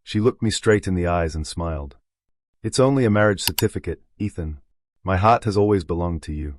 She looked me straight in the eyes and smiled. "It's only a marriage certificate, Ethan. My heart has always belonged to you."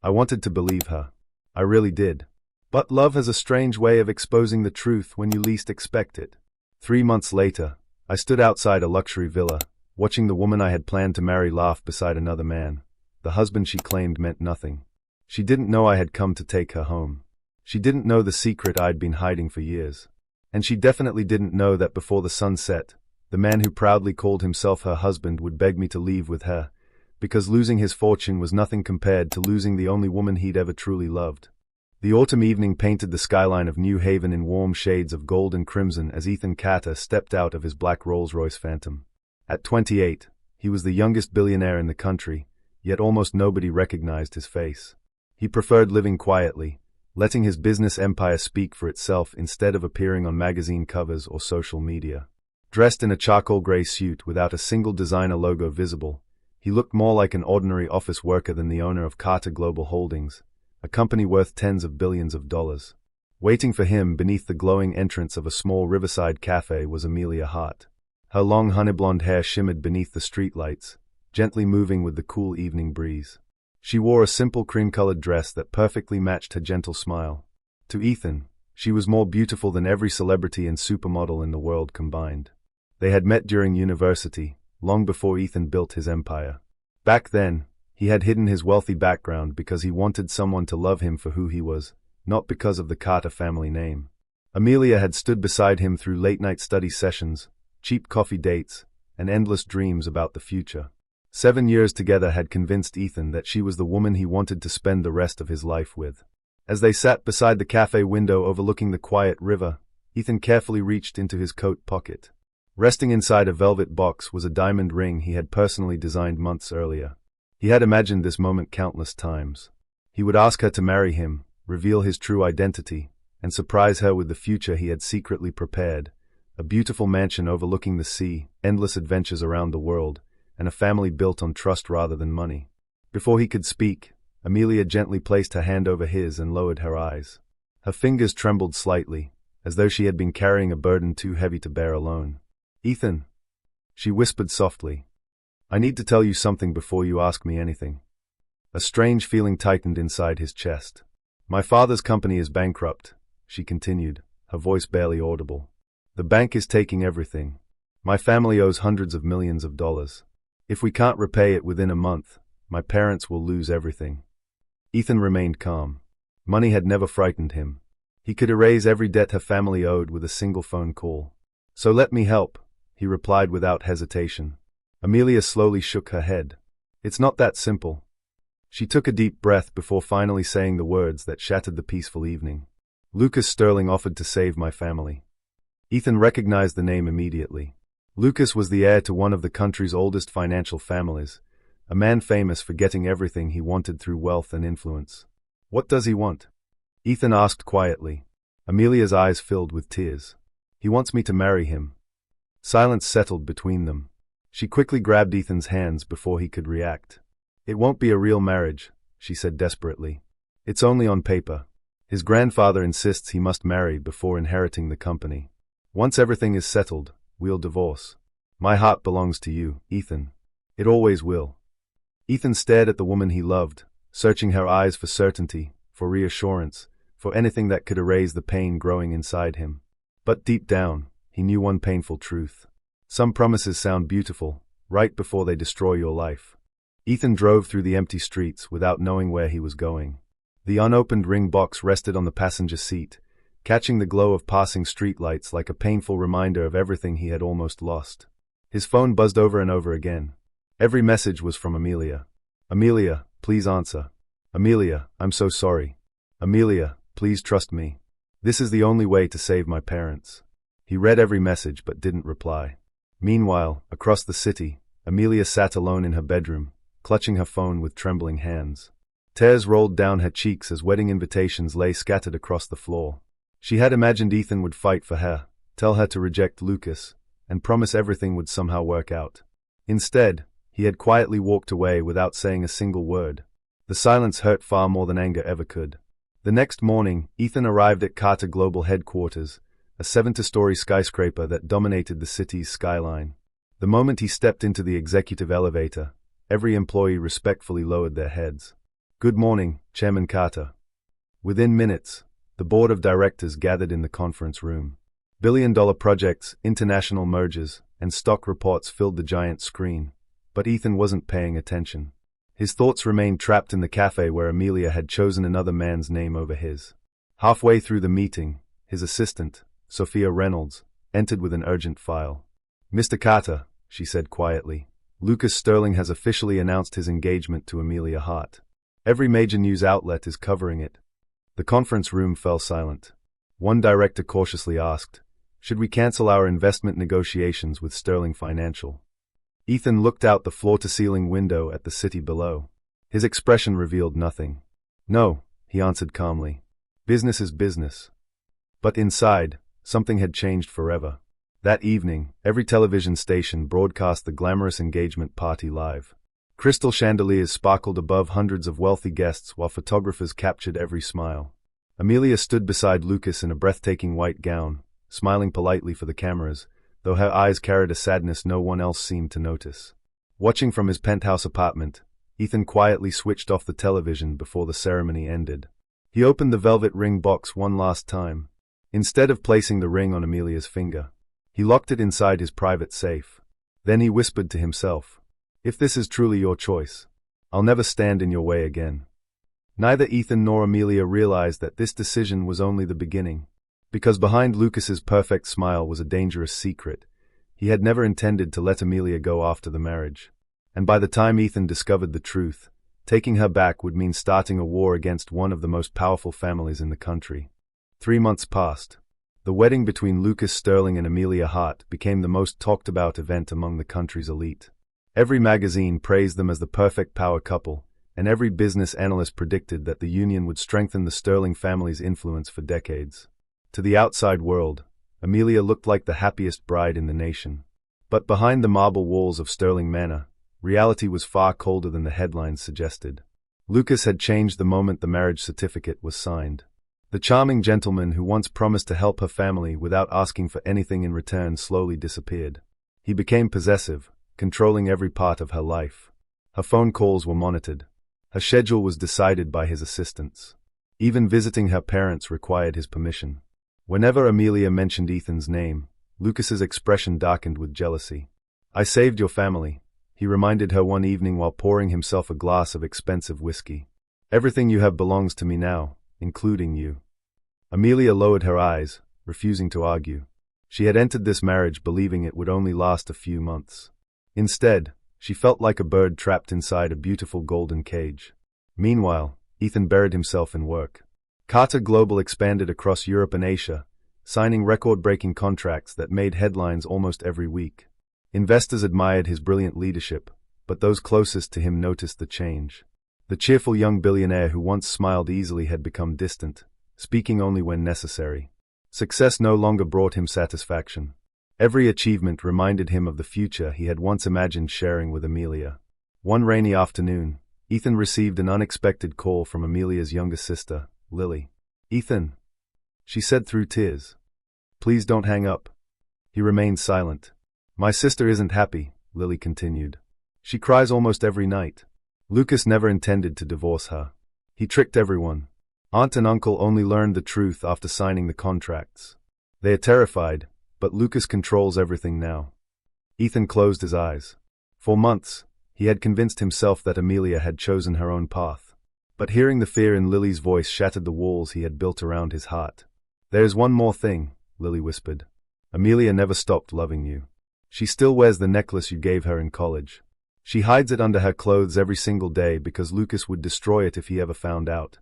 I wanted to believe her. I really did. But love has a strange way of exposing the truth when you least expect it. 3 months later, I stood outside a luxury villa, watching the woman I had planned to marry laugh beside another man. The husband she claimed meant nothing. She didn't know I had come to take her home. She didn't know the secret I'd been hiding for years. And she definitely didn't know that before the sun set, the man who proudly called himself her husband would beg me to leave with her, because losing his fortune was nothing compared to losing the only woman he'd ever truly loved. The autumn evening painted the skyline of New Haven in warm shades of gold and crimson as Ethan Carter stepped out of his black Rolls-Royce Phantom. At 28, he was the youngest billionaire in the country, yet almost nobody recognized his face. He preferred living quietly, letting his business empire speak for itself instead of appearing on magazine covers or social media. Dressed in a charcoal gray suit without a single designer logo visible, he looked more like an ordinary office worker than the owner of Carter Global Holdings, a company worth tens of billions of dollars. Waiting for him beneath the glowing entrance of a small riverside cafe was Amelia Hart. Her long honey-blonde hair shimmered beneath the streetlights, gently moving with the cool evening breeze. She wore a simple cream-colored dress that perfectly matched her gentle smile. To Ethan, she was more beautiful than every celebrity and supermodel in the world combined. They had met during university, long before Ethan built his empire. Back then, he had hidden his wealthy background because he wanted someone to love him for who he was, not because of the Carter family name. Amelia had stood beside him through late-night study sessions, cheap coffee dates, and endless dreams about the future. 7 years together had convinced Ethan that she was the woman he wanted to spend the rest of his life with. As they sat beside the cafe window overlooking the quiet river, Ethan carefully reached into his coat pocket. Resting inside a velvet box was a diamond ring he had personally designed months earlier. He had imagined this moment countless times. He would ask her to marry him, reveal his true identity, and surprise her with the future he had secretly prepared: a beautiful mansion overlooking the sea, endless adventures around the world, and a family built on trust rather than money. Before he could speak, Amelia gently placed her hand over his and lowered her eyes. Her fingers trembled slightly, as though she had been carrying a burden too heavy to bear alone. "Ethan," she whispered softly, "I need to tell you something before you ask me anything." A strange feeling tightened inside his chest. "My father's company is bankrupt," she continued, her voice barely audible. "The bank is taking everything. My family owes hundreds of millions of dollars. If we can't repay it within a month, my parents will lose everything." Ethan remained calm. Money had never frightened him. He could erase every debt her family owed with a single phone call. "So let me help," he replied without hesitation. Amelia slowly shook her head. "It's not that simple." She took a deep breath before finally saying the words that shattered the peaceful evening. "Lucas Sterling offered to save my family." Ethan recognized the name immediately. Lucas was the heir to one of the country's oldest financial families, a man famous for getting everything he wanted through wealth and influence. "What does he want?" Ethan asked quietly. Amelia's eyes filled with tears. "He wants me to marry him." Silence settled between them. She quickly grabbed Ethan's hands before he could react. "It won't be a real marriage," she said desperately. "It's only on paper. His grandfather insists he must marry before inheriting the company. Once everything is settled, we'll divorce. My heart belongs to you, Ethan. It always will." Ethan stared at the woman he loved, searching her eyes for certainty, for reassurance, for anything that could erase the pain growing inside him. But deep down, he knew one painful truth. Some promises sound beautiful, right before they destroy your life. Ethan drove through the empty streets without knowing where he was going. The unopened ring box rested on the passenger seat, catching the glow of passing streetlights like a painful reminder of everything he had almost lost. His phone buzzed over and over again. Every message was from Amelia. "Amelia, please answer. Amelia, I'm so sorry. Amelia, please trust me. This is the only way to save my parents." He read every message but didn't reply. Meanwhile, across the city, Amelia sat alone in her bedroom, clutching her phone with trembling hands. Tears rolled down her cheeks as wedding invitations lay scattered across the floor. She had imagined Ethan would fight for her, tell her to reject Lucas, and promise everything would somehow work out. Instead, he had quietly walked away without saying a single word. The silence hurt far more than anger ever could. The next morning, Ethan arrived at Carter Global headquarters, a 7-story skyscraper that dominated the city's skyline. The moment he stepped into the executive elevator, every employee respectfully lowered their heads. "Good morning, Chairman Carter." Within minutes, the board of directors gathered in the conference room. Billion-dollar projects, international mergers, and stock reports filled the giant screen, but Ethan wasn't paying attention. His thoughts remained trapped in the cafe where Amelia had chosen another man's name over his. Halfway through the meeting, his assistant, Sophia Reynolds, entered with an urgent file. "Mr. Carter," she said quietly, "Lucas Sterling has officially announced his engagement to Amelia Hart. Every major news outlet is covering it." The conference room fell silent. One director cautiously asked, "Should we cancel our investment negotiations with Sterling Financial?" Ethan looked out the floor-to-ceiling window at the city below. His expression revealed nothing. "No," he answered calmly. "Business is business." But inside, something had changed forever. That evening, every television station broadcast the glamorous engagement party live. Crystal chandeliers sparkled above hundreds of wealthy guests while photographers captured every smile. Amelia stood beside Lucas in a breathtaking white gown, smiling politely for the cameras, though her eyes carried a sadness no one else seemed to notice. Watching from his penthouse apartment, Ethan quietly switched off the television before the ceremony ended. He opened the velvet ring box one last time. Instead of placing the ring on Amelia's finger, he locked it inside his private safe. Then he whispered to himself, "If this is truly your choice, I'll never stand in your way again." Neither Ethan nor Amelia realized that this decision was only the beginning. Because behind Lucas's perfect smile was a dangerous secret. He had never intended to let Amelia go after the marriage. And by the time Ethan discovered the truth, taking her back would mean starting a war against one of the most powerful families in the country. 3 months passed. The wedding between Lucas Sterling and Amelia Hart became the most talked-about event among the country's elite. Every magazine praised them as the perfect power couple, and every business analyst predicted that the union would strengthen the Sterling family's influence for decades. To the outside world, Amelia looked like the happiest bride in the nation. But behind the marble walls of Sterling Manor, reality was far colder than the headlines suggested. Lucas had changed the moment the marriage certificate was signed. The charming gentleman who once promised to help her family without asking for anything in return slowly disappeared. He became possessive, controlling every part of her life. Her phone calls were monitored. Her schedule was decided by his assistants. Even visiting her parents required his permission. Whenever Amelia mentioned Ethan's name, Lucas's expression darkened with jealousy. "I saved your family," he reminded her one evening while pouring himself a glass of expensive whiskey. "Everything you have belongs to me now, including you." Amelia lowered her eyes, refusing to argue. She had entered this marriage believing it would only last a few months. Instead, she felt like a bird trapped inside a beautiful golden cage. Meanwhile, Ethan buried himself in work. Carter Global expanded across Europe and Asia, signing record-breaking contracts that made headlines almost every week. Investors admired his brilliant leadership, but those closest to him noticed the change. The cheerful young billionaire who once smiled easily had become distant, speaking only when necessary. Success no longer brought him satisfaction. Every achievement reminded him of the future he had once imagined sharing with Amelia. One rainy afternoon, Ethan received an unexpected call from Amelia's younger sister, Lily. "Ethan," she said through tears. "Please don't hang up." He remained silent. "My sister isn't happy," Lily continued. "She cries almost every night. Lucas never intended to divorce her. He tricked everyone. Aunt and uncle only learned the truth after signing the contracts. They are terrified, but Lucas controls everything now." Ethan closed his eyes. For months, he had convinced himself that Amelia had chosen her own path. But hearing the fear in Lily's voice shattered the walls he had built around his heart. "There's one more thing," Lily whispered. "Amelia never stopped loving you. She still wears the necklace you gave her in college. She hides it under her clothes every single day because Lucas would destroy it if he ever found out."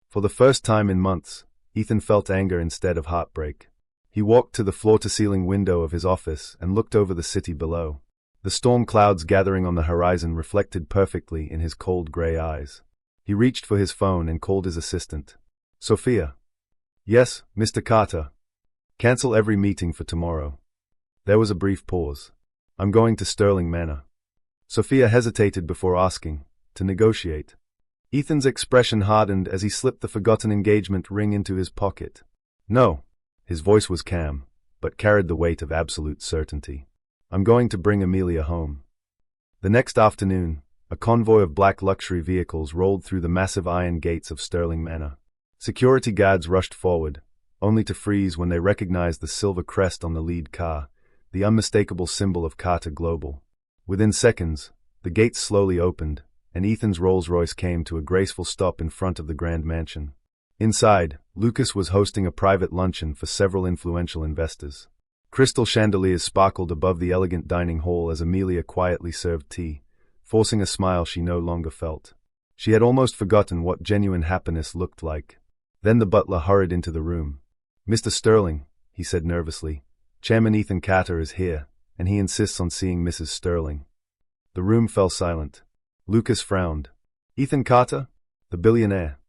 For the first time in months, Ethan felt anger instead of heartbreak. He walked to the floor-to-ceiling window of his office and looked over the city below. The storm clouds gathering on the horizon reflected perfectly in his cold gray eyes. He reached for his phone and called his assistant. "Sophia." "Yes, Mr. Carter." "Cancel every meeting for tomorrow." There was a brief pause. "I'm going to Sterling Manor." Sophia hesitated before asking, "To negotiate?" Ethan's expression hardened as he slipped the forgotten engagement ring into his pocket. "No. His voice was calm, but carried the weight of absolute certainty. "I'm going to bring Amelia home." The next afternoon, a convoy of black luxury vehicles rolled through the massive iron gates of Sterling Manor. Security guards rushed forward, only to freeze when they recognized the silver crest on the lead car, the unmistakable symbol of Carter Global. Within seconds, the gates slowly opened, and Ethan's Rolls-Royce came to a graceful stop in front of the grand mansion. Inside, Lucas was hosting a private luncheon for several influential investors. Crystal chandeliers sparkled above the elegant dining hall as Amelia quietly served tea, forcing a smile she no longer felt. She had almost forgotten what genuine happiness looked like. Then the butler hurried into the room. "Mr. Sterling," he said nervously, "Chairman Ethan Carter is here, and he insists on seeing Mrs. Sterling." The room fell silent. Lucas frowned. "Ethan Carter? The billionaire?"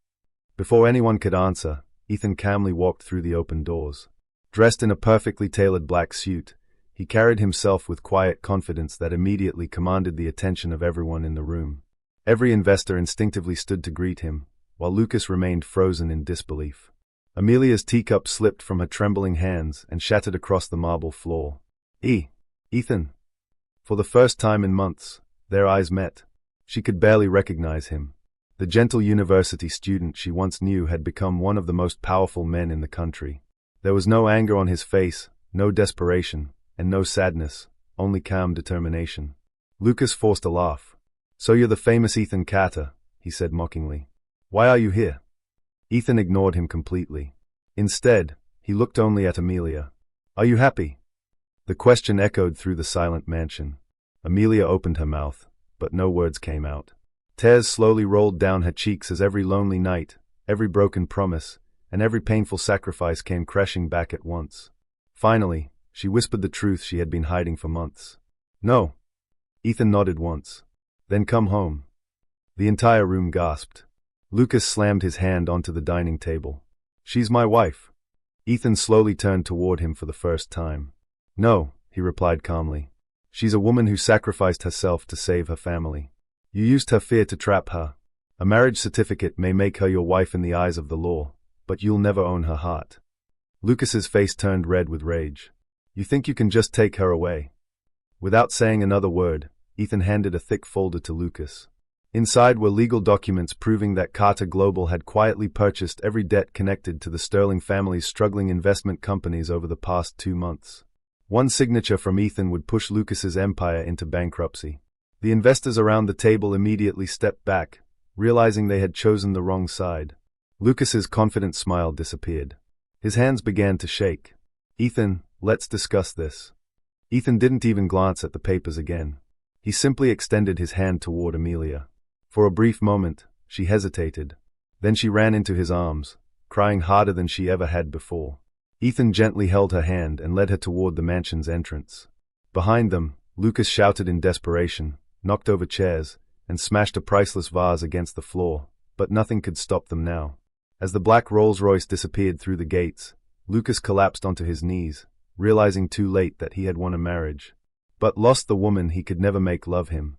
Before anyone could answer, Ethan calmly walked through the open doors. Dressed in a perfectly tailored black suit, he carried himself with quiet confidence that immediately commanded the attention of everyone in the room. Every investor instinctively stood to greet him, while Lucas remained frozen in disbelief. Amelia's teacup slipped from her trembling hands and shattered across the marble floor. Ethan." For the first time in months, their eyes met. She could barely recognize him. The gentle university student she once knew had become one of the most powerful men in the country. There was no anger on his face, no desperation, and no sadness, only calm determination. Lucas forced a laugh. "So you're the famous Ethan Carter," he said mockingly. "Why are you here?" Ethan ignored him completely. Instead, he looked only at Amelia. "Are you happy?" The question echoed through the silent mansion. Amelia opened her mouth, but no words came out. Tears slowly rolled down her cheeks as every lonely night, every broken promise, and every painful sacrifice came crashing back at once. Finally, she whispered the truth she had been hiding for months. "No." Ethan nodded once. "Then come home." The entire room gasped. Lucas slammed his hand onto the dining table. "She's my wife." Ethan slowly turned toward him for the first time. "No," he replied calmly. "She's a woman who sacrificed herself to save her family. You used her fear to trap her. A marriage certificate may make her your wife in the eyes of the law, but you'll never own her heart." Lucas's face turned red with rage. "You think you can just take her away?" Without saying another word, Ethan handed a thick folder to Lucas. Inside were legal documents proving that Carter Global had quietly purchased every debt connected to the Sterling family's struggling investment companies over the past 2 months. One signature from Ethan would push Lucas's empire into bankruptcy. The investors around the table immediately stepped back, realizing they had chosen the wrong side. Lucas's confident smile disappeared. His hands began to shake. "Ethan, let's discuss this." Ethan didn't even glance at the papers again. He simply extended his hand toward Amelia. For a brief moment, she hesitated. Then she ran into his arms, crying harder than she ever had before. Ethan gently held her hand and led her toward the mansion's entrance. Behind them, Lucas shouted in desperation, knocked over chairs, and smashed a priceless vase against the floor, but nothing could stop them now. As the black Rolls-Royce disappeared through the gates, Lucas collapsed onto his knees, realizing too late that he had won a marriage, but lost the woman he could never make love him.